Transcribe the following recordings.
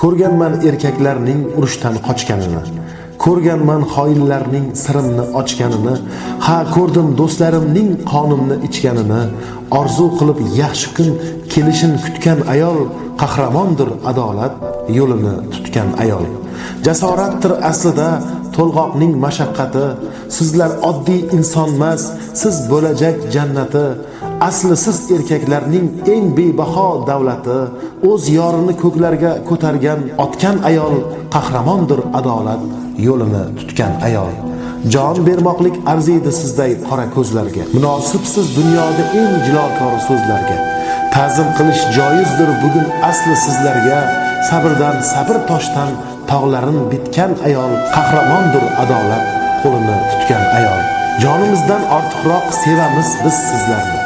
Ko'rganman erkaklarning urushdan qochganini, ko'rganman xoinlarning sirimni ochganini, ha ko'rdim do'stlarimning qonimni ichganini, orzu qilib yaxshi kun kelishin kutgan ayol, qahramondir adolat yo'lini tutgan ayol. Jasoratdir aslida to'lg'oqning mashaqqati, sizlar oddiy insonmas, siz bo'lajak jannati. Asli siz erkaklarning eng bebaho davlati, o'z yorini ko'klarga ko'targan otgan ayol, qahramondir adolat yo'lini tutgan ayol. Jon bermoqlik arziydi sizday qora ko'zlarga, munosibsiz dunyoda eng jilokor so'zlarga. Ta'zim qilish joizdir bugun asli sizlarga, sabrdan sabr toshdan tog'larin bitgan ayol, qahramondir adolat qo'lini tutgan ayol. Jonimizdan ortiqroq sevamiz biz sizlarni,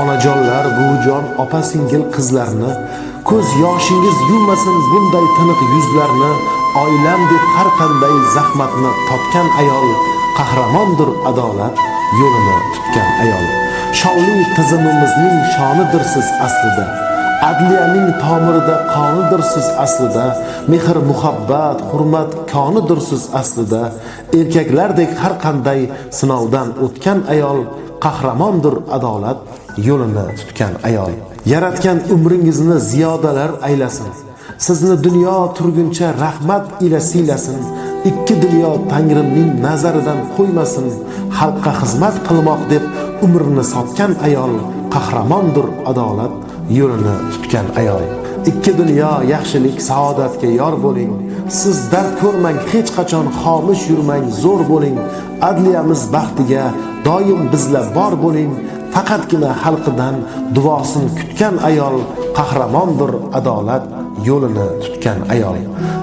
onajonlar, buvijon, opa-singil qizlarni. Ko'z yoshingiz yuvmasin bunday tiniq yuzlarni, oilam deb har qanday zahmatni totgan ayol, qahramondir adolat yo'lini tutgan ayol. Shonli tizimimizning shonidirsiz aslida, adliyaning tomirida qonidirsiz aslida, mehr muhabbat hurmat konidirsiz aslida. Erkaklardek har qanday sinovdan o'tgan ayol, qahramondir adolat yo'lini tutgan ayol. Yaratgan umringizni ziyodalar aylasin, sizni dunyo turguncha rahmat ila siylasin. Ikki dunyo Tangrimning nazaridan qo'ymasin, xalqqa xizmat qilmoq deb umrini sotgan ayol, qahramondir adolat yo'lini tutgan ayol. Ikki dunyo yaxshilik saodatga yor bo'ling, siz dard ko'rmang hech qachon xomish yurmang, zo'r bo'ling. Adliyamiz baxtiga doim bizlar bor bo'ling, faqatgina xalqidan duosini kutgan ayol, qahramondir adolat yo'lini tutgan ayol.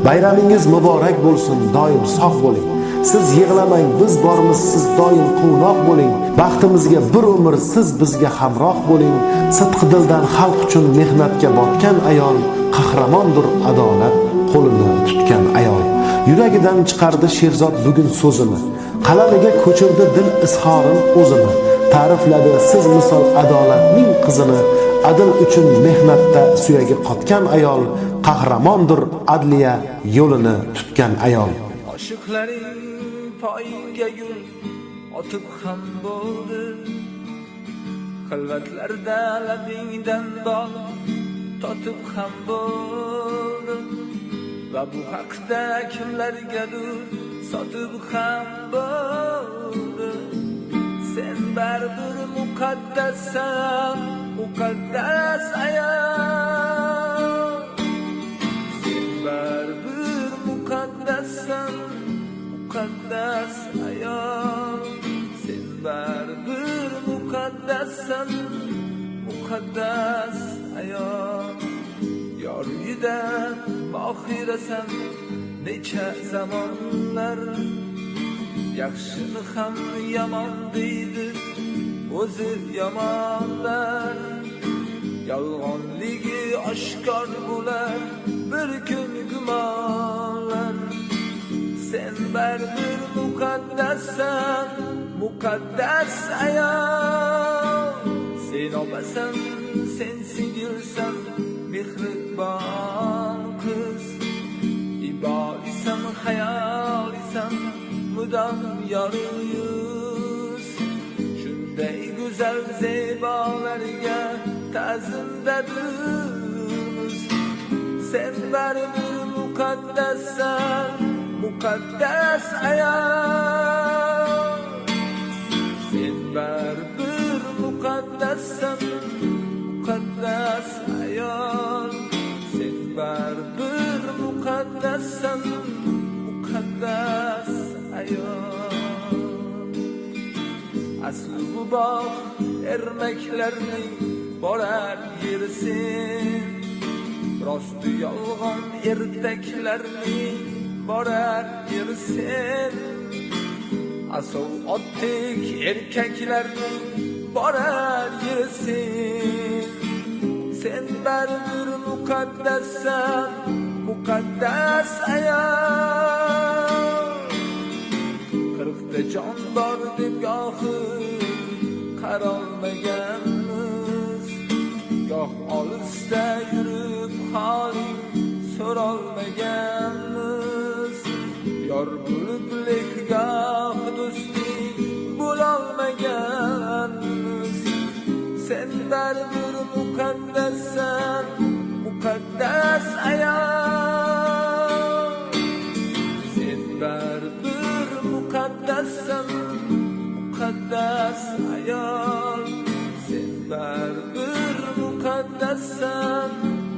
Bayramingiz muborak bo'lsin, doim sog' bo'ling. Siz yig'lamang, biz bormiz, siz doim quvnoq bo'ling. Baxtimizga bir umr siz bizga hamroh bo'ling. Sidq dildan xalq uchun mehnatga botgan ayol, qahramondir adolat qo'lini tutgan ayol. Yuragidan chiqardi Sherzod bugun so'zini, qalamiga ko'chirdi dil izhorin o'zini. Ta'rifladi siz misol adolatning qizini, adil uchun mehnatda suyagi qotgan ayol, qahramondir adliya yo'lini tutgan ayol. Oshiqlaring poyinga gul otib ham bo'ldi, xilvatlarda labingdan bol totib ham bo'ldi, va bu haqda kimlargadir sotib ham bo'ldi. Sen baribir muqaddassan, muqaddas ayol. Sen baribir muqaddassan, muqaddas ayol. Sen baribir muqaddassan, muqaddas ayol. Yor yudan mohirasan necha zamonlar, yaxshini ham yomon deydi o'zi yomonlar. Yolg'onligi oshkor bo'lar bir kun gumonlar. Sen baribir muqaddassan, muqaddas ayol. Sen opasan, sen singilsan, mehribon qiz. Ibolisan, hayolisan, mudom yoruyuz. Shunday go'zal zebolarga ta'zimdadurmiz. Sen baribir muqaddassan, muqaddas ayol. Sen baribir muqaddassan, muqaddas ayol. Sen baribir muqaddassan, muqaddas ayol. Asli bu bog' ermaklarning borar yeri sen, rosti yolg'on ertaklarning borar yeri sen. Asov otdek erkaklarning borar yeri sen. Sen baribir muqaddassan, muqaddas ayol. Qirqta jon bor deb gohi qarolmaganmiz, goh olisda yurib holing so'rolmaganmiz. olmaganmiz, yor bo'lib lek goh do'sting bo'lolmaganmiz. Sen baribir muqaddassan, muqaddas ayol. Sen baribir muqaddassan, muqaddas ayol. Sen baribir muqaddassan,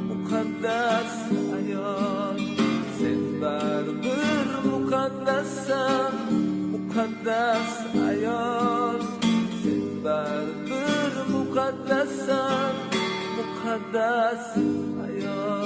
muqaddas ayol. Sen baribir muqaddassan, muqaddas ayol. Sen baribir muqaddassan, muqaddas ayol.